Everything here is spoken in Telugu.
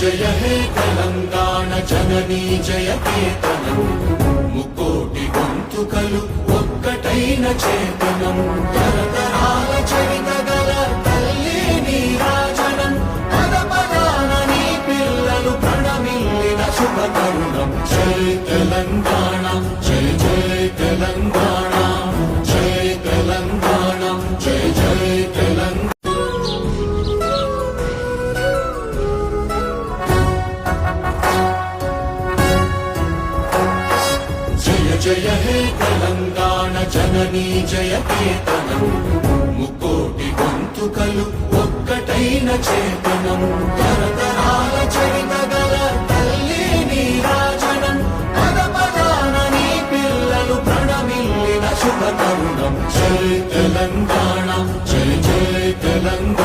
జయ హే తెలంగాణ జననీ జయ కేతనం ముకోటి గొంతుకలు ఒక్కటైన చేతనం తరతరాల చరిత గల తల్లి నీరాజనం పద పదాన నీ పిల్లలు ప్రణమిల్లిన శుభ తరుణం జై తెలంగాణ జై జై తెలంగాణ జై తెలంగాణ జై జై తెలంగాణ జయ హే తెలంగాణ జననీ జయ కేతనం ముకోటి గొంతుకలు ఒక్కటైన చేతనం తరతరాల చరిత గల తల్లి నీరాజనం పద పదాన నీ పిల్లలు ప్రణమిల్లిన శుభ తరుణం జై తెలంగాణ జై జై తెలంగాణ